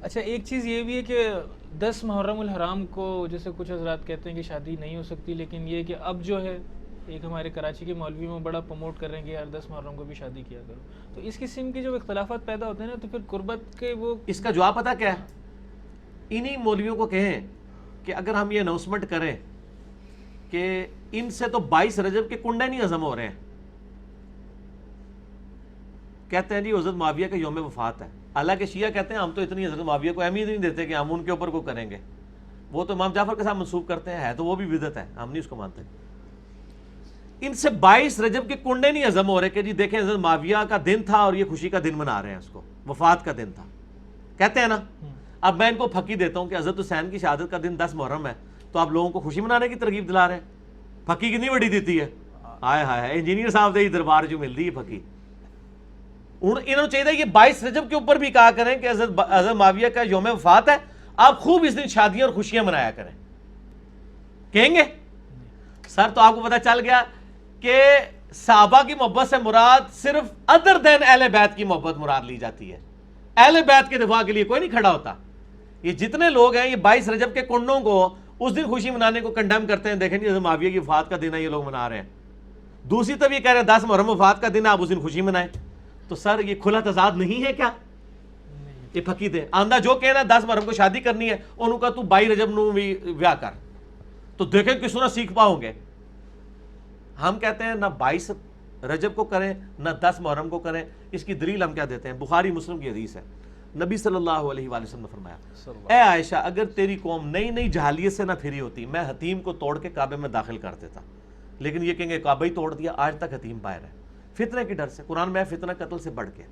اچھا ایک چیز یہ بھی ہے کہ 10 محرم الحرام کو جیسے کچھ حضرات کہتے ہیں کہ شادی نہیں ہو سکتی، لیکن یہ کہ اب جو ہے ایک ہمارے کراچی کے مولوی میں بڑا پروموٹ کر رہے ہیں کہ یار 10 محرم کو بھی شادی کیا کرو. تو اس قسم کے جو اختلافات پیدا ہوتے ہیں نا، تو پھر قربت کے وہ اس کا جواب پتہ کیا ہے؟ انہی مولویوں کو کہیں کہ اگر ہم یہ اناؤنسمنٹ کریں کہ ان سے تو 22 رجب کے کنڈے نہیں ہضم ہو رہے ہیں، کہتے ہیں جی حضرت معاویہ کا یوم وفات ہے. حالانکہ شیعہ کہتے ہیں ہم تو اتنی حضرت معاویہ کو اہمیت نہیں دیتے کہ ہم ان کے اوپر کو کریں گے، وہ تو امام جعفر کے ساتھ منسوب کرتے ہیں، ہے تو وہ بھی بدعت ہے، ہم نہیں اس کو مانتے. ان سے 22 رجب کے کنڈے نہیں ہضم ہو رہے کہ جی دیکھیں حضرت معاویہ کا دن تھا اور یہ خوشی کا دن منا رہے ہیں، اس کو وفات کا دن تھا، کہتے ہیں نا. اب میں ان کو پھکی دیتا ہوں کہ حضرت حسین کی شہادت کا دن 10 محرم ہے، تو آپ لوگوں کو خوشی منانے کی ترغیب دلا رہے ہیں. پھکی کتنی بڑی دیتی ہے، ہائے ہائے انجینئر صاحب دے دربار جو ملتی ہے پھکی. انہوں چاہیے کہ 22 رجب کے اوپر بھی کہا کریں کہ حضرت معاویہ کا یوم وفات ہے، آپ خوب اس دن شادیاں اور خوشیاں منایا کریں. کہیں گے سر؟ تو آپ کو پتہ چل گیا کہ صحابہ کی محبت سے مراد صرف ادر دین اہل بیت کی محبت مراد لی جاتی ہے. اہل بیت کے دفاع کے لیے کوئی نہیں کھڑا ہوتا. یہ جتنے لوگ ہیں یہ 22 رجب کے کنڈوں کو اس دن خوشی منانے کو کنڈیم کرتے ہیں. دیکھیں جی حضرت معاویہ کی وفات کا دن ہے، یہ لوگ منا رہے ہیں. دوسری طرف یہ کہہ رہے ہیں 10 محرم وفات کا دن ہے، آپ اس دن خوشی منائیں. تو سر یہ کھلا تضاد نہیں ہے کیا؟ یہ پھکی دے آندہ جو کہنا 10 محرم کو شادی کرنی ہے، انہوں کا تو 22 رجب نو بھی ویاہ کر. تو دیکھیں کس طرح سیکھ پاؤں گے. ہم کہتے ہیں نہ 22 رجب کو کریں نہ 10 محرم کو کریں. اس کی دلیل ہم کیا دیتے ہیں؟ بخاری مسلم کی حدیث ہے. نبی صلی اللہ علیہ وآلہ وسلم نے فرمایا، اے عائشہ اگر تیری قوم نئی نئی جہالیت سے نہ پھری ہوتی، میں حتیم کو توڑ کے کعبے میں داخل کر دیتا. لیکن یہ کہیں گے کعبہ ہی توڑ دیا، آج تک حتیم باہر ہے. فتنہ کے ڈر سے. قرآن میں فتنہ قتل سے بڑھ کے.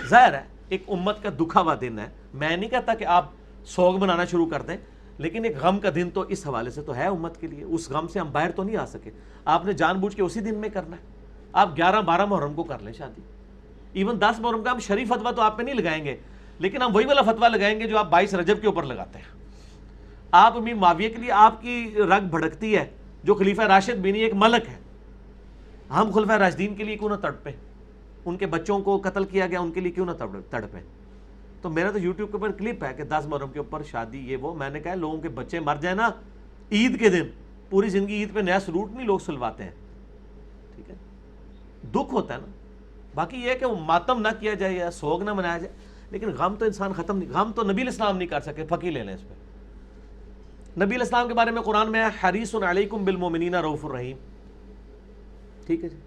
ظاہر ہے ایک امت کا دکھا ہوا دن ہے. میں نہیں کہتا کہ آپ سوگ منانا شروع کر دیں، لیکن ایک غم کا دن تو اس حوالے سے تو ہے امت کے لیے. اس غم سے ہم باہر تو نہیں آ سکے. آپ نے جان بوجھ کے اسی دن میں کرنا ہے. آپ 11-12 محرم کو کر لیں شادی. ایون 10 محرم کا ہم شریف فتویٰ تو آپ پہ نہیں لگائیں گے، لیکن ہم وہی والا فتویٰ لگائیں گے جو آپ 22 رجب کے اوپر لگاتے ہیں. آپ امیر معاویہ کے لیے آپ کی رگ بھڑکتی ہے، جو خلیفہ راشد بھی نہیں ایک ملک ہے. ہم خلفۂ راشدین کے لیے کیوں نہ تڑپیں؟ ان کے بچوں کو قتل کیا گیا، ان کے لیے کیوں نہ تڑپیں؟ تو میرا تو یوٹیوب کے اوپر کلپ ہے کہ 10 محرم کے اوپر شادی یہ وہ. میں نے کہا لوگوں کے بچے مر جائیں نا عید کے دن، پوری زندگی عید پہ نیا سروٹ نہیں لوگ سلواتے ہیں. ٹھیک ہے، دکھ ہوتا ہے نا. باقی یہ کہ وہ ماتم نہ کیا جائے یا سوگ نہ منایا جائے، لیکن غم تو انسان ختم نہیں. غم تو نبی الاسلام نہیں کر سکے. پھکی لے لیں اس پہ. نبی الاسلام کے بارے میں قرآن میں ہے حریص علیکم بالمؤمنین رؤوف الرحیم. ٹھیک ہے جی.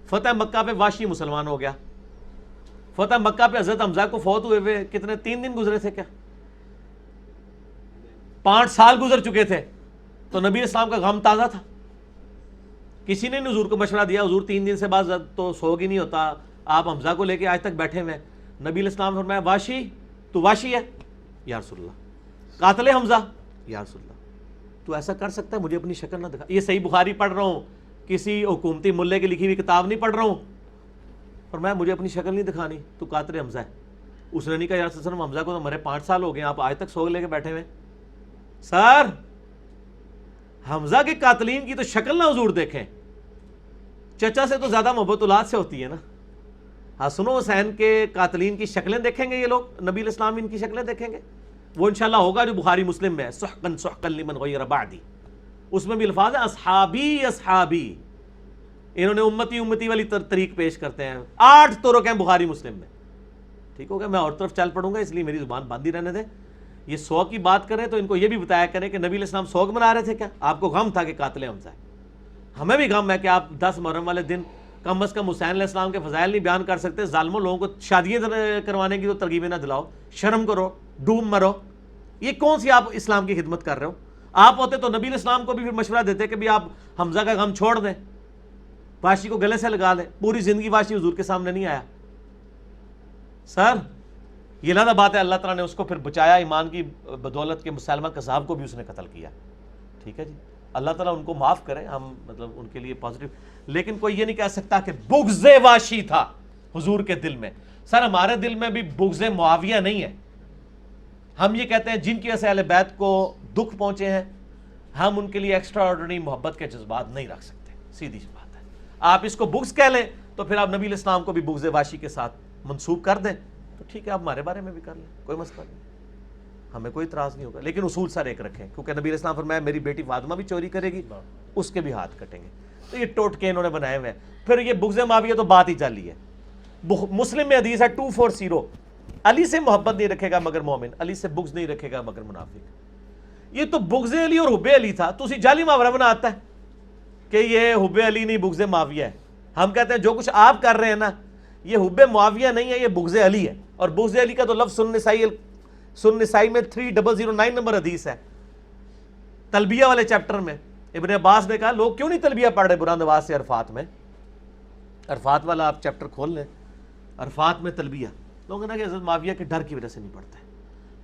فتح مکہ پہ واشی مسلمان ہو گیا. فتح مکہ پہ حضرت حمزہ کو فوت ہوئے ہوئے کتنے 3 دن گزرے تھے کیا؟ 5 سال گزر چکے تھے. تو نبی اسلام کا غم تازہ تھا. کسی نے حضور کو مشورہ دیا حضور 3 دن سے بعد تو سوگ ہی نہیں ہوتا، آپ حمزہ کو لے کے آج تک بیٹھے ہوئے. نبی اسلام نے فرمایا واشی تو واشی ہے یا رسول اللہ، قاتل حمزہ یا رسول اللہ تو ایسا کر سکتا ہے؟ مجھے اپنی شکل نہ دکھا. یہ صحیح بخاری پڑھ رہا ہوں، کسی حکومتی ملے کی لکھی ہوئی کتاب نہیں پڑھ رہا ہوں. فرمایا مجھے اپنی شکل نہیں دکھانی، تو قاتل حمزہ ہے. اس نے نہیں کہا یا رسول اللہ حمزہ کو تو مرے 5 سال ہو گئے، آپ آج تک سوگ لے کے بیٹھے ہوئے. سر حمزہ کے قاتلین کی تو شکل نہ حضور دیکھیں. چچا سے تو زیادہ محبت اولاد سے ہوتی ہے نا. حسن و حسین کے قاتلین کی شکلیں دیکھیں گے یہ لوگ، نبی الاسلام ان کی شکلیں دیکھیں گے. وہ انشاءاللہ ہوگا جو بخاری مسلم میں ہے سحقا سحقا لمن غیر بعدی. اس میں بھی الفاظ ہیں اصحابی اصحابی. انہوں نے امتی امتی والی طریق پیش کرتے ہیں. 8 طرق ہیں بخاری مسلم میں. ٹھیک ہو گیا، میں اور طرف چل پڑوں گا اس لیے میری زبان بند ہی رہنے دیں. یہ سوگ کی بات کریں تو ان کو یہ بھی بتایا کریں کہ نبی علیہ السلام سوگ منا رہے تھے کیا؟ آپ کو غم تھا کہ قاتل حمزہ ہے. ہمیں بھی غم ہے کہ آپ 10 محرم والے دن کم از کم حسین علیہ السلام کے فضائل نہیں بیان کر سکتے. ظالموں لوگوں کو شادیاں کروانے کی تو ترغیبیں نہ دلاؤ. شرم کرو، ڈوب مرو. یہ کون سی آپ اسلام کی خدمت کر رہے ہو؟ آپ ہوتے تو نبی علیہ السلام کو بھی پھر مشورہ دیتے کہ بھی آپ حمزہ کا غم چھوڑ دیں، واشی کو گلے سے لگا دیں. پوری زندگی واشی حضور کے سامنے نہیں آیا. سر یہ علیحدہ بات ہے، اللہ تعالیٰ نے اس کو پھر بچایا ایمان کی بدولت کے. مسلمہ کذاب کو بھی اس نے قتل کیا. ٹھیک ہے جی، اللہ تعالیٰ ان کو معاف کرے. ہم مطلب ان کے لیے پازیٹیو. لیکن کوئی یہ نہیں کہہ سکتا کہ بغض واشی تھا حضور کے دل میں. سر ہمارے دل میں بھی بغض معاویہ نہیں ہے. ہم یہ کہتے ہیں جن کی وجہ سے اہل بیت کو دکھ پہنچے ہیں، ہم ان کے لیے ایکسٹرا آرڈنری محبت کے جذبات نہیں رکھ سکتے. سیدھی سی بات ہے. آپ اس کو بغض کہہ لیں تو پھر آپ نبی علیہ السلام کو بھی بغض واشی کے ساتھ منسوب کر دیں تو ٹھیک ہے، آپ ہمارے بارے میں بھی کر لیں، کوئی مسئلہ نہیں. ہمیں کوئی اعتراض نہیں ہوگا، لیکن اصول سر ایک رکھیں، کیونکہ نبی علیہ السلام فرمایا میری بیٹی فاطمہ بھی چوری کرے گی، اس کے بھی ہاتھ کٹیں گے. تو یہ ٹوٹکے انہوں نے بنائے ہوئے ہیں. پھر یہ بغض معاویہ تو بات ہی چلی ہے. مسلم میں حدیث ہے 240، علی سے محبت نہیں رکھے گا مگر مومن، علی سے بغض نہیں رکھے گا مگر منافق. یہ تو بغض علی اور حب علی تھا، تو اسی جعلی محاورہ بنا آتا ہے کہ یہ حب علی نہیں بغض معاویہ ہے. ہم کہتے ہیں جو کچھ آپ کر رہے ہیں نا یہ حب معاویہ نہیں ہے، یہ بغض علی ہے. اور بغض علی کا تو لفظ سنن نسائی میں 3009 نمبر حدیث ہے، تلبیہ والے چیپٹر میں. ابن عباس نے کہا لوگ کیوں نہیں تلبیہ پڑھ رہے بلند آواز سے عرفات میں؟ عرفات والا آپ چیپٹر کھول لیں، عرفات میں تلبیہ. لوگوں نے کہا کہ حضرت معاویہ کے ڈر کی وجہ سے نہیں پڑھتے.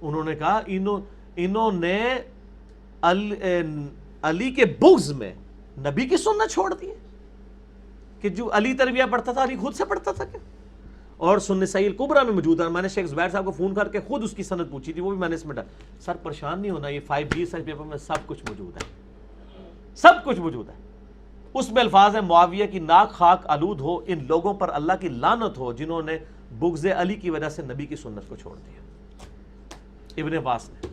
انہوں نے کہا انہوں نے علی کے بغض میں نبی کی سنت چھوڑ دی ہے کہ جو علی تلبیہ پڑھتا تھا علی خود سے پڑھتا تھا کیا؟ اور سنن نسائی الکبریٰ میں موجود ہے. میں نے شیخ زبیر صاحب کو فون کر کے خود اس کی سند پوچھی تھی، وہ بھی میں نے اس میں سر پریشان نہیں ہونا، یہ 5G سائز پیپر میں سب کچھ موجود ہے، سب کچھ موجود ہے. اس میں الفاظ ہیں معاویہ کی ناک خاک آلود ہو، ان لوگوں پر اللہ کی لعنت ہو جنہوں نے بغض علی کی وجہ سے نبی کی سنت کو چھوڑ دیا. ابن عباس نے.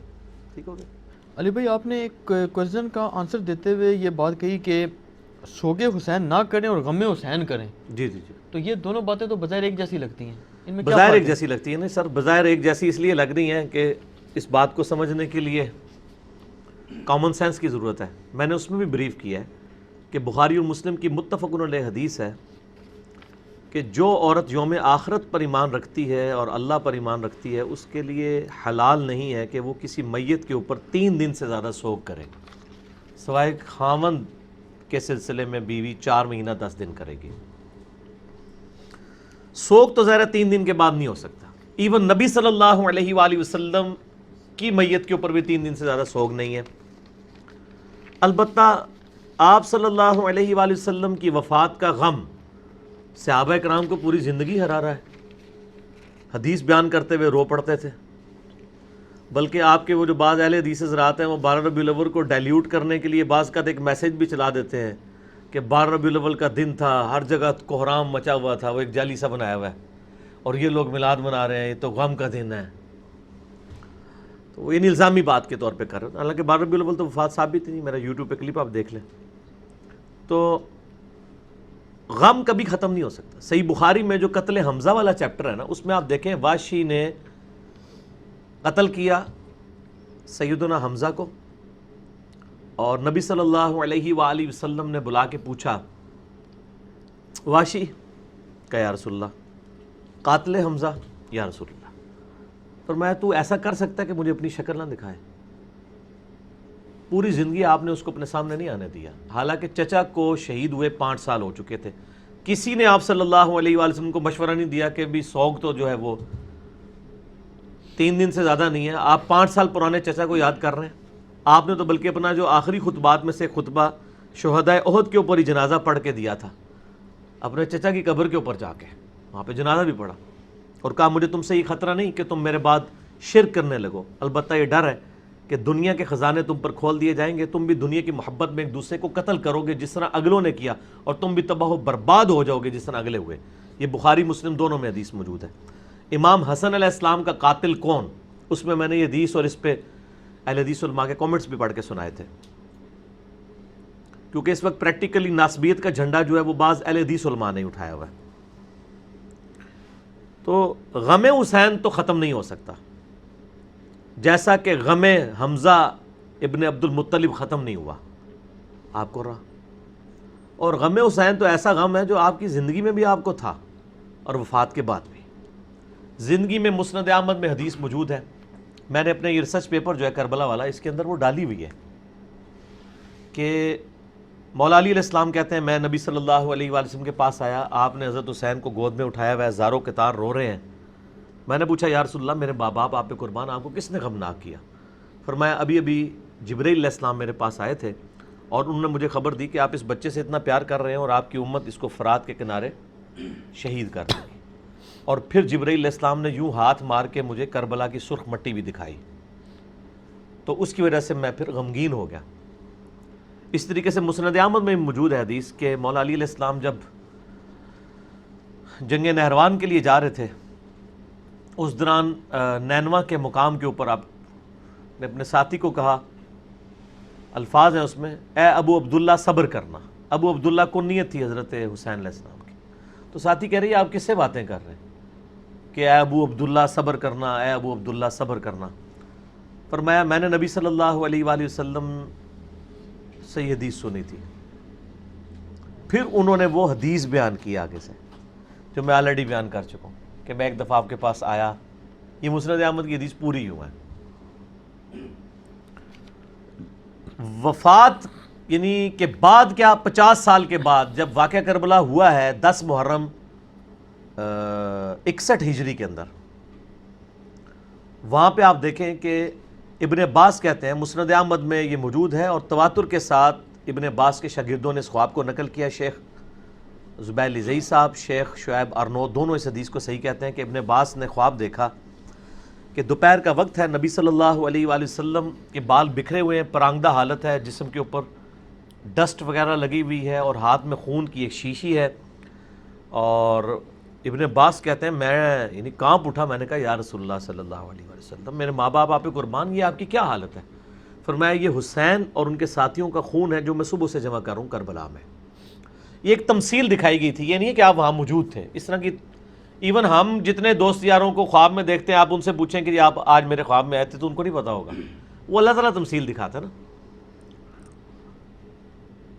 ٹھیک ہو گیا. علی بھائی آپ نے ایک کوئسچن کا آنسر دیتے ہوئے یہ بات کہی کہ سوگ حسین نہ کریں اور غم حسین کریں. جی جی جی. تو یہ دونوں باتیں تو بظاہر ایک جیسی لگتی ہیں، ان میں کیا بظاہر فرق ایک ہے؟ جیسی لگتی ہے نا سر، بظاہر ایک جیسی اس لیے لگ رہی ہیں کہ اس بات کو سمجھنے کے لیے کامن سینس کی ضرورت ہے. میں نے اس میں بھی بریف کیا ہے کہ بخاری اور مسلم کی متفق علیہ حدیث ہے کہ جو عورت یوم آخرت پر ایمان رکھتی ہے اور اللہ پر ایمان رکھتی ہے اس کے لیے حلال نہیں ہے کہ وہ کسی میت کے اوپر 3 دن سے زیادہ سوگ کرے، سوائے خاوند کے سلسلے میں بیوی 4 مہینہ 10 دن کرے گی. سوگ تو ظاہر 3 دن کے بعد نہیں ہو سکتا. ایون نبی صلی اللہ علیہ وآلہ وسلم کی میت کے اوپر بھی 3 دن سے زیادہ سوگ نہیں ہے. البتہ آپ صلی اللہ علیہ وآلہ وسلم کی وفات کا غم صحابہ کرام کو پوری زندگی ہرا رہا ہے. حدیث بیان کرتے ہوئے رو پڑتے تھے، بلکہ آپ کے وہ جو بعض اہل حدیث حضرات ہیں وہ 12 ربیع الاول کو ڈائلیوٹ کرنے کے لیے بعض کا ایک میسج بھی چلا دیتے ہیں کہ 12 ربیع الاول کا دن تھا، ہر جگہ کوہرام مچا ہوا تھا، وہ ایک جعلی سا بنایا ہوا ہے اور یہ لوگ میلاد منا رہے ہیں، یہ تو غم کا دن ہے. تو وہ ان الزامی بات کے طور پہ کر رہے ہیں، حالانکہ 12 ربیع الاول تو وفات ثابت ہی نہیں. میرا یوٹیوب پہ کلپ آپ دیکھ لیں. تو غم کبھی ختم نہیں ہو سکتا. صحیح بخاری میں جو قتل حمزہ والا چیپٹر ہے نا اس میں آپ دیکھیں واشی نے قتل کیا سیدنا حمزہ کو، اور نبی صلی اللہ علیہ وآلہ وسلم نے بلا کے پوچھا واشی کہ یا رسول اللہ قاتل حمزہ یا رسول اللہ، فرمایا تو ایسا کر سکتا ہے کہ مجھے اپنی شکل نہ دکھائے. پوری زندگی آپ نے اس کو اپنے سامنے نہیں آنے دیا، حالانکہ چچا کو شہید ہوئے 5 سال ہو چکے تھے. کسی نے آپ صلی اللہ علیہ وآلہ وسلم کو مشورہ نہیں دیا کہ بھی سوگ تو جو ہے وہ 3 دن سے زیادہ نہیں ہے. آپ 5 سال پرانے چچا کو یاد کر رہے ہیں. آپ نے تو بلکہ اپنا جو آخری خطبات میں سے خطبہ شہدائے احد کے اوپر ہی جنازہ پڑھ کے دیا تھا، اپنے چچا کی قبر کے اوپر جا کے وہاں پہ جنازہ بھی پڑھا اور کہا مجھے تم سے یہ خطرہ نہیں کہ تم میرے بعد شرک کرنے لگو، البتہ یہ ڈر ہے کہ دنیا کے خزانے تم پر کھول دیے جائیں گے، تم بھی دنیا کی محبت میں ایک دوسرے کو قتل کرو گے جس طرح اگلوں نے کیا، اور تم بھی تباہ و برباد ہو جاؤ گے جس طرح اگلے ہوئے. یہ بخاری مسلم دونوں میں حدیث موجود ہے. امام حسن علیہ السلام کا قاتل کون، اس میں نے یہ حدیث اور اس پہ اہل حدیث علماء کے کامنٹس بھی پڑھ کے سنائے تھے، کیونکہ اس وقت پریکٹیکلی ناسبیت کا جھنڈا جو ہے وہ بعض اہل حدیث علماء نے اٹھایا ہوا ہے. تو غم حسین تو ختم نہیں ہو سکتا، جیسا کہ غم حمزہ ابن عبد المطلب ختم نہیں ہوا، آپ کو رہا. اور غم حسین تو ایسا غم ہے جو آپ کی زندگی میں بھی آپ کو تھا اور وفات کے بعد بھی. زندگی میں مسند احمد میں حدیث موجود ہے، میں نے اپنے یہ ریسرچ پیپر جو ہے کربلا والا اس کے اندر وہ ڈالی ہوئی ہے کہ مولا علی علیہ السلام کہتے ہیں میں نبی صلی اللہ علیہ وآلہ وسلم کے پاس آیا، آپ نے حضرت حسین کو گود میں اٹھایا ہوا ہے، زاروں کے تار رو رہے ہیں. میں نے پوچھا یا رسول اللہ میرے باپ آپ پہ قربان، آپ کو کس نے غمناک کیا؟ فرمایا ابھی جبرائیل علیہ السلام میرے پاس آئے تھے اور انہوں نے مجھے خبر دی کہ آپ اس بچے سے اتنا پیار کر رہے ہیں اور آپ کی امت اس کو فرات کے کنارے شہید کر دے گی. اور پھر جبرائیل علیہ السلام نے یوں ہاتھ مار کے مجھے کربلا کی سرخ مٹی بھی دکھائی، تو اس کی وجہ سے میں پھر غمگین ہو گیا. اس طریقے سے مسند احمد میں موجود ہے حدیث کہ مولا علی علیہ السلام جب جنگ نہروان کے لیے جا رہے تھے اس دوران نینوا کے مقام کے اوپر آپ نے اپنے ساتھی کو کہا، الفاظ ہیں اس میں، اے ابو عبداللہ صبر کرنا. ابو عبداللہ کنیت تھی حضرت حسین علیہ السلام کی. تو ساتھی کہہ رہی ہے آپ کس سے باتیں کر رہے ہیں کہ اے ابو عبداللہ صبر کرنا، اے ابو عبداللہ صبر کرنا. فرمایا میں نے نبی صلی اللہ علیہ وآلہ وسلم سے یہ حدیث سنی تھی. پھر انہوں نے وہ حدیث بیان کی آگے سے جو میں آلریڈی بیان کر چکا ہوں کہ میں ایک دفعہ آپ کے پاس آیا. یہ مسند احمد کی حدیث پوری یوں ہے. وفات یعنی کہ بعد کیا 50 سال کے بعد جب واقعہ کربلا ہوا ہے 10 محرم 61 ہجری کے اندر، وہاں پہ آپ دیکھیں کہ ابن عباس کہتے ہیں، مسند احمد میں یہ موجود ہے اور تواتر کے ساتھ ابن عباس کے شاگردوں نے اس خواب کو نقل کیا. شیخ زبیر لزئی صاحب، شیخ شعیب ارنو دونوں اس حدیث کو صحیح کہتے ہیں کہ ابن عباس نے خواب دیکھا کہ دوپہر کا وقت ہے، نبی صلی اللہ علیہ وآلہ وسلم کے بال بکھرے ہوئے ہیں، پرانگدہ حالت ہے، جسم کے اوپر ڈسٹ وغیرہ لگی ہوئی ہے اور ہاتھ میں خون کی ایک شیشی ہے. اور ابن عباس کہتے ہیں میں یعنی کانپ اٹھا، میں نے کہا یا رسول اللہ صلی اللہ علیہ وآلہ وسلم، میرے ماں باپ آپ پہ قربان، یہ آپ کی کیا حالت ہے؟ فرمایا یہ حسین اور ان کے ساتھیوں کا خون ہے جو میں صبح سے جمع کروں کربلا میں. یہ ایک تمثیل دکھائی گئی تھی، یہ نہیں ہے کہ آپ وہاں موجود تھے. اس طرح کی ایون ہم جتنے دوست یاروں کو خواب میں دیکھتے ہیں، آپ ان سے پوچھیں کہ آپ آج میرے خواب میں آئے تھے تو ان کو نہیں پتا ہوگا. وہ اللہ تعالیٰ تمثیل دکھاتا ہے نا.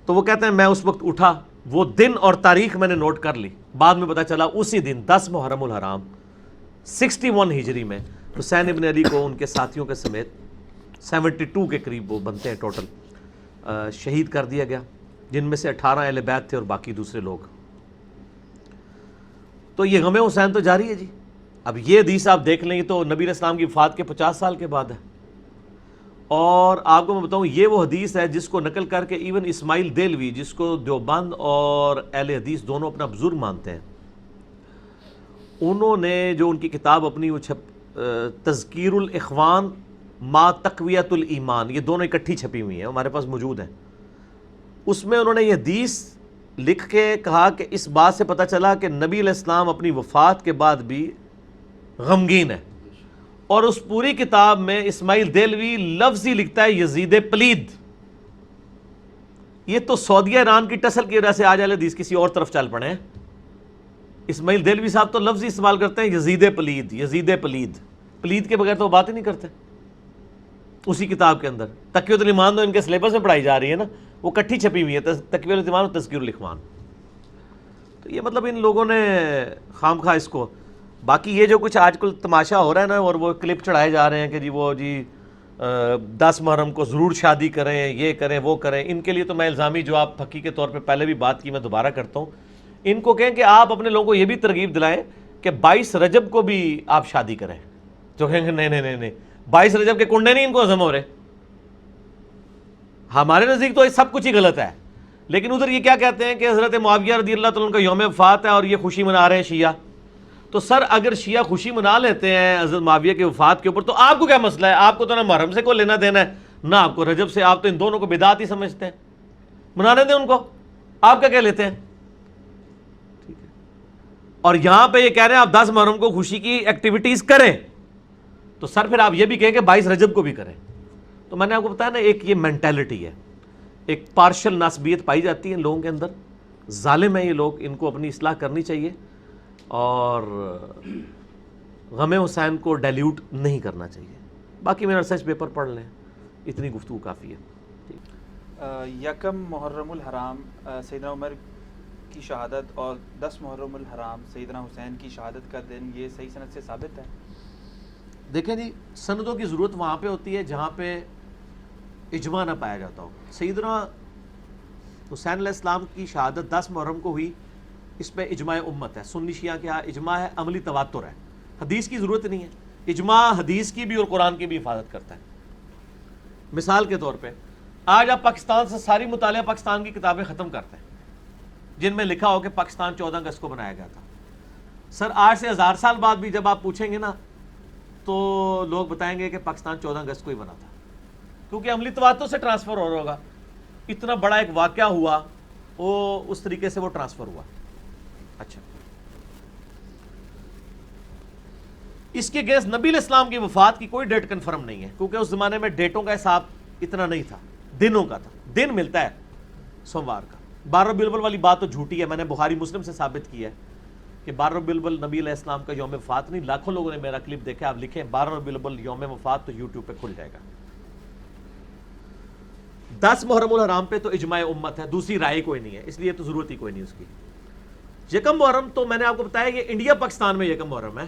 تو وہ کہتے ہیں میں اس وقت اٹھا، وہ دن اور تاریخ میں نے نوٹ کر لی. بعد میں پتا چلا اسی دن 10 محرم الحرام 61 ہجری میں حسین ابن علی کو ان کے ساتھیوں کے سمیت 72 کے قریب وہ بنتے ہیں ٹوٹل، شہید کر دیا گیا، جن میں سے 18 اہل بیت تھے اور باقی دوسرے لوگ. تو یہ غم حسین تو جاری ہے جی. اب یہ حدیث آپ دیکھ لیں تو نبی علیہ السلام کی وفات کے 50 سال کے بعد ہے. اور آپ کو میں بتاؤں یہ وہ حدیث ہے جس کو نقل کر کے ایون اسماعیل دہلوی، جس کو دیوبند اور اہل حدیث دونوں اپنا بزرگ مانتے ہیں، انہوں نے جو ان کی کتاب اپنی وہ تذکیر الاخوان ما تقویت الایمان، یہ دونوں اکٹھی چھپی ہوئی ہیں، ہمارے پاس موجود ہیں. اس میں انہوں نے یہ حدیث لکھ کے کہا کہ اس بات سے پتہ چلا کہ نبی علیہ السلام اپنی وفات کے بعد بھی غمگین ہے. اور اس پوری کتاب میں اسماعیل دہلوی لفظ ہی لکھتا ہے یزید پلید. یہ تو سعودیہ ایران کی ٹسل کی وجہ سے آج اہل حدیث کسی اور طرف چل پڑے ہیں. اسماعیل دہلوی صاحب تو لفظ ہی استعمال کرتے ہیں یزید پلید، یزید پلید، پلید کے بغیر تو وہ بات ہی نہیں کرتے. اسی کتاب کے اندر تقویۃ الایمان تو ان کے سلیبس میں پڑھائی جا رہی ہے نا، وہ کٹھی چھپی ہوئی ہے، تقویۃ الایمان اور تذکیر الاخوان. تو یہ مطلب ان لوگوں نے خام خواہ اس کو، باقی یہ جو کچھ آج کل تماشا ہو رہا ہے نا، اور وہ کلپ چڑھائے جا رہے ہیں کہ جی وہ جی 10 محرم کو ضرور شادی کریں، یہ کریں وہ کریں. ان کے لیے تو میں الزامی جواب پھکی کے طور پہ پہلے بھی بات کی، میں دوبارہ کرتا ہوں. ان کو کہیں کہ آپ اپنے لوگوں کو یہ بھی ترغیب دلائیں کہ 22 رجب کو بھی آپ شادی کریں. جو کہیں گے نہیں نہیں نہیں نہیں 22 رجب کے کنڈے نہیں ان کو ہضم ہو رہے. ہمارے نزدیک تو یہ سب کچھ ہی غلط ہے، لیکن ادھر یہ کیا کہتے ہیں کہ حضرت معاویہ رضی اللہ تعالیٰ عنہ کا یوم وفات ہے اور یہ خوشی منا رہے ہیں شیعہ. تو سر اگر شیعہ خوشی منا لیتے ہیں حضرت معاویہ کے وفات کے اوپر تو آپ کو کیا مسئلہ ہے؟ آپ کو تو نہ محرم سے کوئی لینا دینا ہے نہ آپ کو رجب سے. آپ تو ان دونوں کو بدعت ہی سمجھتے ہیں. منانے دیں ان کو، آپ کیا کہہ لیتے ہیں؟ ٹھیک ہے. اور یہاں پہ یہ کہہ رہے ہیں آپ 10 محرم کو خوشی کی ایکٹیویٹیز کریں، تو سر پھر آپ یہ بھی کہیں کہ 22 رجب کو بھی کریں. تو میں نے آپ کو بتایا نا، ایک یہ مینٹیلٹی ہے، ایک پارشل ناسبیت پائی جاتی ہے ان لوگوں کے اندر. ظالم ہیں یہ لوگ، ان کو اپنی اصلاح کرنی چاہیے اور غم حسین کو ڈیلیوٹ نہیں کرنا چاہیے. باقی میرا ریسرچ پیپر پڑھ لیں، اتنی گفتگو کافی ہے. یکم محرم الحرام سیدنا عمر کی شہادت اور 10 محرم الحرام سیدنا حسین کی شہادت کا دن، یہ صحیح سند سے ثابت ہے؟ دیکھیں جی، سندوں کی ضرورت وہاں پہ ہوتی ہے جہاں پہ اجماع نہ پایا جاتا ہو. سیدنا حسین علیہ السلام کی شہادت 10 محرم کو ہوئی، اس پہ اجماع امت ہے. سنی شیعہ کے ہاں اجماع ہے، عملی تواتر ہے. حدیث کی ضرورت نہیں ہے. اجماع حدیث کی بھی اور قرآن کی بھی حفاظت کرتا ہے. مثال کے طور پہ آج آپ پاکستان سے ساری مطالعہ پاکستان کی کتابیں ختم کرتے ہیں جن میں لکھا ہو کہ پاکستان 14 اگست کو بنایا گیا تھا. سر آج سے 1000 سال بعد بھی جب آپ پوچھیں گے نا تو لوگ بتائیں گے کہ پاکستان 14 اگست کو ہی بنا تھا، کیونکہ عملی تواتر سے ٹرانسفر ہو رہا ہوگا. اتنا بڑا ایک واقعہ ہوا، وہ اس طریقے سے وہ ٹرانسفر ہوا. اچھا، اس کے اگینسٹ نبی علیہ السلام کی وفات کی کوئی ڈیٹ کنفرم نہیں ہے، کیونکہ اس زمانے میں ڈیٹوں کا حساب اتنا نہیں تھا، دنوں کا تھا، دن ملتا ہے سوموار کا۔ 12 ربیع الاول والی بات تو جھوٹی ہے، میں نے بخاری مسلم سے ثابت کی ہے کہ 12 ربیع الاول نبی علیہ السلام کا یوم وفات نہیں۔ لاکھوں لوگوں نے میرا کلپ دیکھا، آپ لکھیں 12 ربیع الاول یوم وفات تو یوٹیوب پہ کھل جائے گا۔ 10 محرم الحرام پہ تو اجماع امت ہے، دوسری رائے کوئی نہیں ہے، اس لیے تو ضرورت ہی کوئی نہیں اس کی۔ یکم محرم تو میں نے آپ کو بتایا یہ انڈیا پاکستان میں یکم محرم ہے،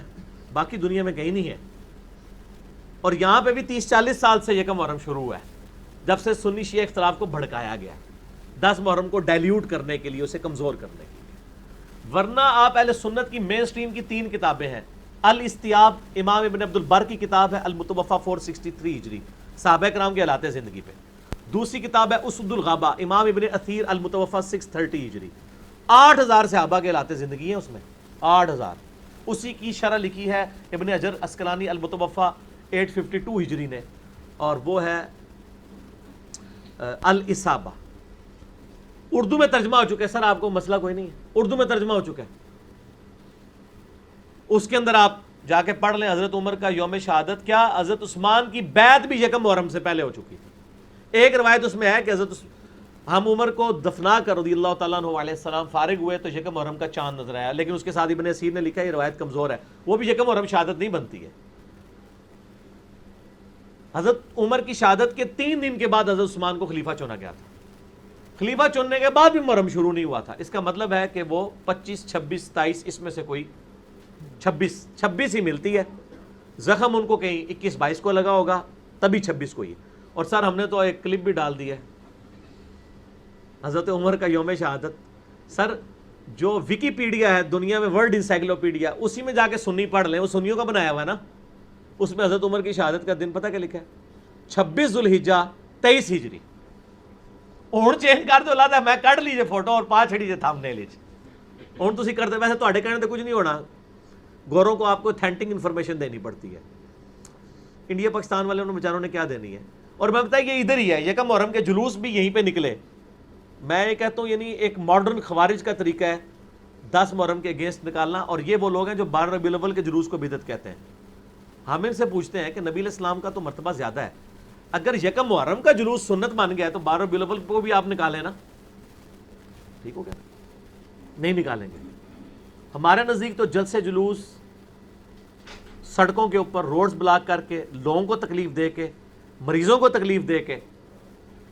باقی دنیا میں کہیں نہیں ہے، اور یہاں پہ بھی 30-40 سال سے یکم محرم شروع ہوا ہے، جب سے سنی شیعہ اختلاف کو بھڑکایا گیا 10 محرم کو ڈائلیوٹ کرنے کے لیے، اسے کمزور کرنے کے لیے۔ ورنہ آپ اہل سنت کی مین سٹریم کی 3 کتابیں ہیں، الاستیاب امام ابن عبد البر کی کتاب ہے، المتوفا 463 ہجری صحابہ کرام کے حالات زندگی پہ۔ دوسری کتاب ہے اسد الغابہ امام ابن اثیر المتوفا 630 ہجری، 8000 صحابہ کے حالات زندگی ہیں اس میں، 8000۔ اسی کی شرح لکھی ہے ابن حجر اسقلانی المتوفا 852 ہجری نے، اور وہ ہے الاصابہ۔ اردو میں ترجمہ ہو چکا ہے، سر آپ کو مسئلہ کوئی نہیں ہے، اردو میں ترجمہ ہو چکا ہے، اس کے اندر آپ جا کے پڑھ لیں۔ حضرت عمر کا یوم شہادت کیا، حضرت عثمان کی بیعت بھی یکم محرم سے پہلے ہو چکی تھی۔ ایک روایت اس میں ہے کہ حضرت ہم عمر کو دفنا کر رضی اللہ تعالیٰ عنہ علیہ السلام فارغ ہوئے تو یکم محرم کا چاند نظر آیا، لیکن اس کے ساتھ ابن اسیر نے لکھا یہ روایت کمزور ہے، وہ بھی یکم محرم شہادت نہیں بنتی ہے۔ حضرت عمر کی شہادت کے 3 دن کے بعد حضرت عثمان کو خلیفہ چنا گیا تھا، خلیفہ چننے کے بعد بھی محرم شروع نہیں ہوا تھا، اس کا مطلب ہے کہ وہ 25 26 27 اس میں سے کوئی 26 ہی ملتی ہے، زخم ان کو کہیں 21 22 کو لگا ہوگا، تبھی 26 کو ہی۔ اور سر ہم نے تو ایک کلپ بھی ڈال دی ہے حضرت عمر کا یوم شہادت، سر جو ویکیپیڈیا ہے دنیا میں ورلڈ انسائکلوپیڈیا، اسی میں جا کے سنی پڑھ لیں، وہ سنیوں کا بنایا ہوا ہے نا، اس میں حضرت عمر کی شہادت کا دن پتہ کیا لکھا ہے، 26 ذوالحجہ 23 ہجری۔ ہوں چینج کر دو لاتا میں کٹ لیجیے فوٹو اور پا چھڑی جے تھمبنیل وچ، ہوں تسی کرتے، ویسے تواڈے کہنے تے کچھ نہیں ہونا، گوروں کو آپ کو اتھینٹک انفارمیشن دینی پڑتی ہے، انڈیا پاکستان والے انہوں بیچاروں نے کیا دینی ہے۔ اور میں بتایا یہ ادھر ہی ہے، یکم محرم کے جلوس بھی یہیں پہ نکلے۔ میں یہ کہتا ہوں یعنی ایک ماڈرن خوارج کا طریقہ ہے 10 محرم کے اگینسٹ نکالنا، اور یہ وہ لوگ ہیں جو 12 ربیع الاول کے جلوس کو بدعت کہتے ہیں۔ ہم ان سے پوچھتے ہیں کہ نبی علیہ السلام کا تو مرتبہ زیادہ ہے، اگر یکم محرم کا جلوس سنت مان گیا ہے تو 12 ربیع الاول کو بھی آپ نکالیں نا، ٹھیک ہو گیا؟ نہیں نکالیں گے۔ ہمارے نزدیک تو جلسے جلوس سڑکوں کے اوپر روڈز بلاک کر کے، لوگوں کو تکلیف دے کے، مریضوں کو تکلیف دے کے،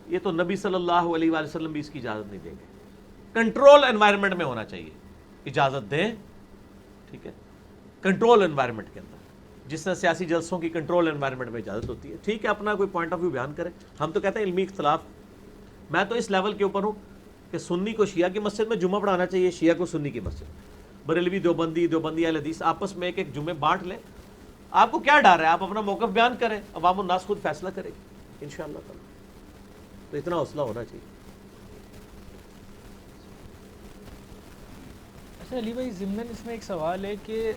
یہ تو نبی صلی اللہ علیہ وآلہ وسلم بھی اس کی اجازت نہیں دیں گے۔ کنٹرول انوائرمنٹ میں ہونا چاہیے، اجازت دیں، ٹھیک ہے، کنٹرول انوائرمنٹ کے اندر، جس طرح سیاسی جلسوں کی کنٹرول انوائرمنٹ میں اجازت ہوتی ہے، ٹھیک ہے، اپنا کوئی پوائنٹ آف ویو بیان کریں۔ ہم تو کہتے ہیں علمی اختلاف، میں تو اس لیول کے اوپر ہوں کہ سنی کو شیعہ کی مسجد میں جمعہ پڑھانا چاہیے، شیعہ کو سنی کی مسجد، بریلوی دیوبندی اہل حدیث آپس میں ایک جمعے بانٹ لیں۔ آپ کو کیا ڈر ہے، آپ اپنا موقف بیان کریں، عوام الناس خود فیصلہ کرے گی انشاءاللہ تعالی، تو اتنا حوصلہ ہونا چاہیے۔ اچھا علی بھائی، ضمن اس میں ایک سوال ہے کہ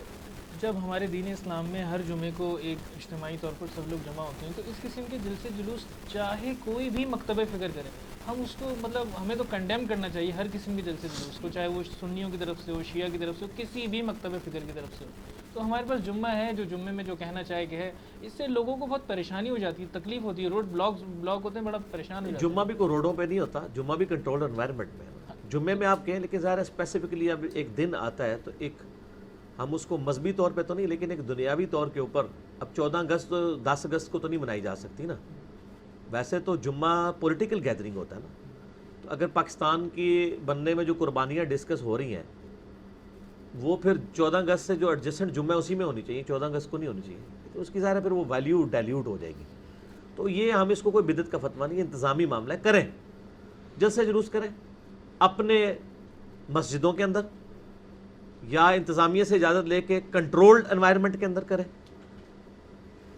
جب ہمارے دین اسلام میں ہر جمعے کو ایک اجتماعی طور پر سب لوگ جمع ہوتے ہیں، تو اس قسم کے جلسے جلوس چاہے کوئی بھی مکتب فکر کرے، ہم اس کو مطلب ہمیں تو کنڈیم کرنا چاہیے ہر قسم کے جلسے جلوس کو، چاہے وہ سنیوں کی طرف سے ہو، شیعہ کی طرف سے ہو، کسی بھی مکتب فکر کی طرف سے ہو۔ تو ہمارے پاس جمعہ ہے، جو جمعے میں جو کہنا چاہے کہ ہے، اس سے لوگوں کو بہت پریشانی ہو جاتی ہے، تکلیف ہوتی ہے، روڈ بلاک ہوتے ہیں، بڑا پریشان ہو جاتے ہیں۔ جمعہ بھی کوئی روڈوں پہ نہیں ہوتا، جمعہ بھی کنٹرول انوائرمنٹ میں ہے۔ جمعے میں آپ کہیں، لیکن ظاہر ہے اسپیسیفکلی اب ایک دن آتا ہے تو ایک ہم اس کو مذہبی طور پہ تو نہیں، لیکن ایک دنیاوی طور کے اوپر، اب 14 اگست تو 10 اگست کو تو نہیں منائی جا سکتی نا، ویسے تو جمعہ پولیٹیکل گیدرنگ ہوتا ہے نا، تو اگر پاکستان کی بننے میں جو قربانیاں ڈسکس ہو رہی ہیں وہ پھر 14 اگست سے جو ایڈجسٹنٹ جمعہ اسی میں ہونی چاہیے، 14 اگست کو نہیں ہونی چاہیے، تو اس کی ظاہر ہے پھر وہ ویلیو ڈائلیوٹ ہو جائے گی۔ تو یہ ہم اس کو کوئی بدعت کا فتویٰ نہیں، انتظامی معاملہ ہے، کریں جلسے جلوس کریں اپنے مسجدوں کے اندر، یا انتظامیہ سے اجازت لے کے کنٹرولڈ انوائرمنٹ کے اندر کریں،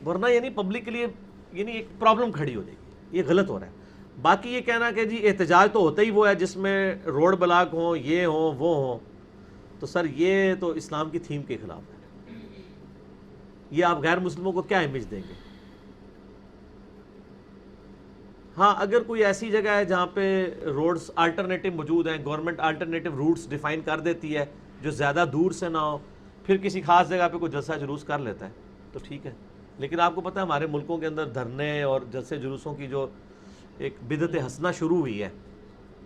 ورنہ یعنی پبلک کے لیے یعنی ایک پرابلم کھڑی ہو جائے گی، یہ غلط ہو رہا ہے۔ باقی یہ کہنا کہ جی احتجاج تو ہوتا ہی وہ ہے جس میں روڈ بلاک ہوں، یہ ہوں وہ ہوں، تو سر یہ تو اسلام کی تھیم کے خلاف ہے، یہ آپ غیر مسلموں کو کیا امیج دیں گے؟ ہاں اگر کوئی ایسی جگہ ہے جہاں پہ روڈز الٹرنیٹو موجود ہیں، گورنمنٹ الٹرنیٹو روٹس ڈیفائن کر دیتی ہے جو زیادہ دور سے نہ ہو، پھر کسی خاص جگہ پہ کوئی جلسہ جلوس کر لیتا ہے، تو ٹھیک ہے. لیکن آپ کو پتہ ہے ہمارے ملکوں کے اندر دھرنے اور جلسے جلوسوں کی جو ایک بدعت حسنہ شروع ہوئی ہے،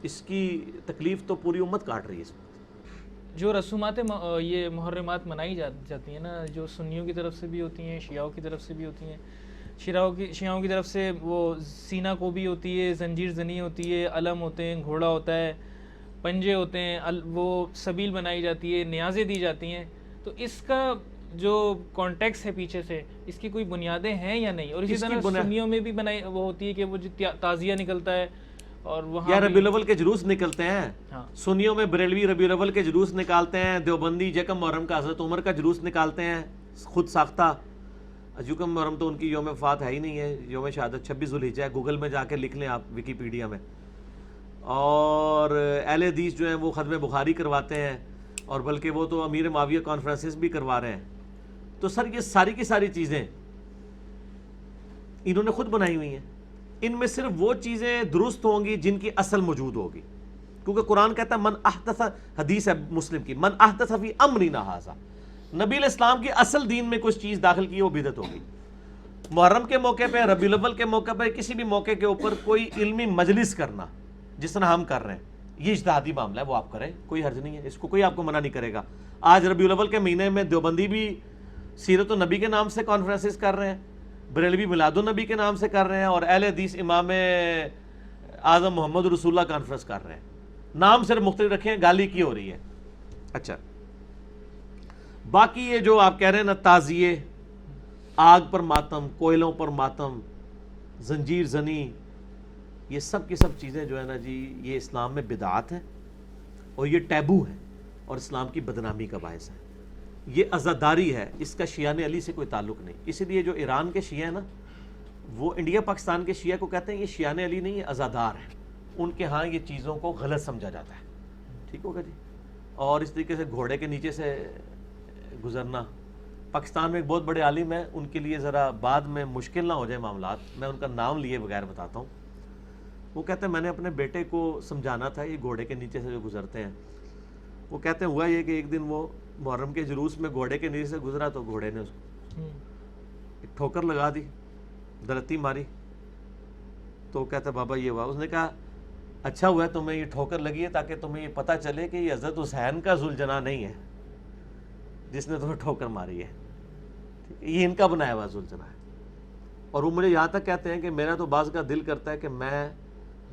اس کی تکلیف تو پوری امت کاٹ رہی ہے اس وقت. جو رسومات یہ محرمات منائی جاتی ہیں نا، جو سنیوں کی طرف سے بھی ہوتی ہیں، شیعوں کی طرف سے بھی ہوتی ہیں. شیعوں کی طرف سے وہ سینہ کو بھی ہوتی ہے، زنجیر زنی ہوتی ہے، علم ہوتے ہیں، گھوڑا ہوتا ہے، پنجے ہوتے ہیں، وہ سبیل بنائی جاتی ہے، نیازیں دی جاتی ہیں. تو اس کا جو کانٹیکس ہے پیچھے سے، اس کی کوئی بنیادیں ہیں یا نہیں؟ اور اسی طرح سنیوں میں بھی بنائی وہ ہوتی ہے کہ وہ جو تعزیہ نکلتا ہے اور وہاں یا ربیع الاول کے جلوس نکلتے ہیں. سنیوں میں بریلوی ربیع الاول کے جلوس نکالتے ہیں، دیوبندی یکم محرم کا حضرت عمر کا جلوس نکالتے ہیں خود ساختہ. یکم محرم تو ان کی یوم وفات ہے ہی نہیں ہے، یوم شہادت 26 ذوالحجہ ہے. گوگل میں جا کے لکھ لیں آپ، ویکیپیڈیا میں. اور اہل حدیث جو ہیں وہ ختم بخاری کرواتے ہیں، اور بلکہ وہ تو امیر معاویہ کانفرنسز بھی کروا رہے ہیں. تو سر یہ ساری کی ساری چیزیں انہوں نے خود بنائی ہوئی ہیں. ان میں صرف وہ چیزیں درست ہوں گی جن کی اصل موجود ہوگی، کیونکہ قرآن کہتا ہے من احدث، حدیث ہے مسلم کی، من احدث فی امرنا ھذا، نبی علیہ السلام کی اصل دین میں کچھ چیز داخل کی وہ بدعت ہوگی. محرم کے موقع پہ، ربیع الاول کے موقع پہ، کسی بھی موقع کے اوپر کوئی علمی مجلس کرنا جس طرح ہم کر رہے ہیں، یہ اجتہادی معاملہ ہے، وہ آپ کریں، کوئی حرج نہیں ہے، اس کو کوئی آپ کو منع نہیں کرے گا. آج ربیع الاول کے مہینے میں دیوبندی بھی سیرت النبی کے نام سے کانفرنسز کر رہے ہیں، بریلوی میلاد النبی کے نام سے کر رہے ہیں، اور اہل حدیث امام اعظم محمد رسول اللہ کانفرنس کر رہے ہیں. نام صرف مختلف رکھے ہیں، گالی کی ہو رہی ہے. اچھا، باقی یہ جو آپ کہہ رہے ہیں نا، تعزیے، آگ پر ماتم، کوئلوں پر ماتم، زنجیر زنی، یہ سب کی سب چیزیں جو ہے نا جی، یہ اسلام میں بدعات ہیں اور یہ ٹیبو ہے اور اسلام کی بدنامی کا باعث ہے. یہ عزاداری ہے، اس کا شیعان علی سے کوئی تعلق نہیں. اسی لیے جو ایران کے شیعہ ہیں نا، وہ انڈیا پاکستان کے شیعہ کو کہتے ہیں یہ شیعان علی نہیں، یہ عزادار ہیں. ان کے ہاں یہ چیزوں کو غلط سمجھا جاتا ہے. ٹھیک ہوگا جی. اور اس طریقے سے گھوڑے کے نیچے سے گزرنا، پاکستان میں ایک بہت بڑے عالم ہیں، ان کے لیے ذرا بعد میں مشکل نہ ہو جائے معاملات، میں ان کا نام لیے بغیر بتاتا ہوں. وہ کہتے ہیں میں نے اپنے بیٹے کو سمجھانا تھا یہ گھوڑے کے نیچے سے جو گزرتے ہیں. وہ کہتے ہیں ہوا یہ کہ ایک دن وہ محرم کے جلوس میں گھوڑے کے نیچے سے گزرا تو گھوڑے نے اس کو ایک ٹھوکر لگا دی، درتی ماری. تو کہتا بابا یہ ہوا. اس نے کہا اچھا ہوا ہے تمہیں یہ ٹھوکر لگی ہے تاکہ تمہیں یہ پتہ چلے کہ یہ حضرت حسین کا ذوالجناح نہیں ہے جس نے تمہیں ٹھوکر ماری ہے، یہ ان کا بنایا ہوا ذوالجناح ہے. اور وہ مجھے یہاں تک کہتے ہیں کہ میرا تو بعض کا دل کرتا ہے کہ میں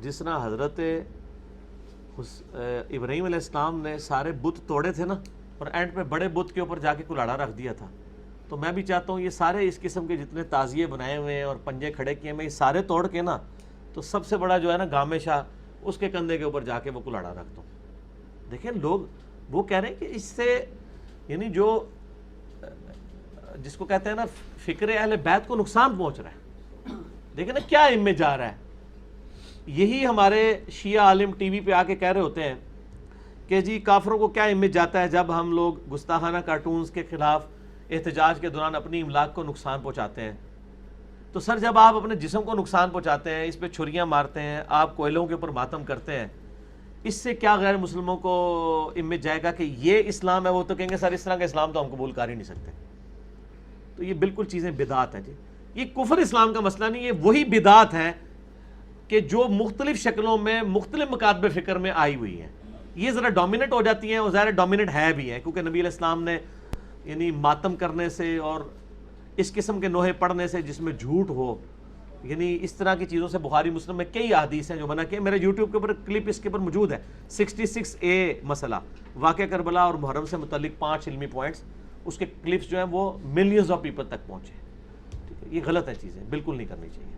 جس طرح حضرت ابراہیم علیہ السلام نے سارے بت توڑے تھے نا، اور اینڈ پہ بڑے بت کے اوپر جا کے کلاڑا رکھ دیا تھا، تو میں بھی چاہتا ہوں یہ سارے اس قسم کے جتنے تعزیے بنائے ہوئے ہیں اور پنجے کھڑے کیے میں یہ سارے توڑ کے نا، تو سب سے بڑا جو ہے نا گامے شاہ، اس کے کندھے کے اوپر جا کے وہ کلاڑا رکھ دوں. دیکھیں لوگ وہ کہہ رہے ہیں کہ اس سے یعنی جو جس کو کہتے ہیں نا فکر اہل بیت کو نقصان پہنچ رہا ہے. دیکھیں نا کیا ان میں جا رہا ہے. یہی ہمارے شیعہ عالم ٹی وی پہ آ کے کہہ رہے ہوتے ہیں کہ جی کافروں کو کیا امیج جاتا ہے جب ہم لوگ گستاخانہ کارٹونز کے خلاف احتجاج کے دوران اپنی املاک کو نقصان پہنچاتے ہیں. تو سر جب آپ اپنے جسم کو نقصان پہنچاتے ہیں، اس پہ چھریاں مارتے ہیں، آپ کوئلوں کے اوپر ماتم کرتے ہیں، اس سے کیا غیر مسلموں کو امیج جائے گا کہ یہ اسلام ہے؟ وہ تو کہیں گے سر اس طرح کا اسلام تو ہم قبول کر ہی نہیں سکتے. تو یہ بالکل چیزیں بدعات ہیں جی. یہ کفر اسلام کا مسئلہ نہیں، یہ وہی بدعات ہیں کہ جو مختلف شکلوں میں مختلف مکاتب فکر میں آئی ہوئی ہیں. یہ ذرا ڈومیننٹ ہو جاتی ہیں، اور ظاہر ڈومیننٹ ہے بھی ہیں کیونکہ نبی علیہ السلام نے یعنی ماتم کرنے سے اور اس قسم کے نوحے پڑھنے سے جس میں جھوٹ ہو، یعنی اس طرح کی چیزوں سے بخاری مسلم میں کئی احادیث ہیں جو بنا کے میرے یوٹیوب کے اوپر کلپ اس کے اوپر موجود ہے. 66A مسئلہ واقعہ کربلا اور محرم سے متعلق 5 علمی پوائنٹس، اس کے کلپس جو ہیں وہ ملینز آف پیپل تک پہنچے. ٹھیک ہے، یہ غلط ہے، چیزیں بالکل نہیں کرنی چاہیے.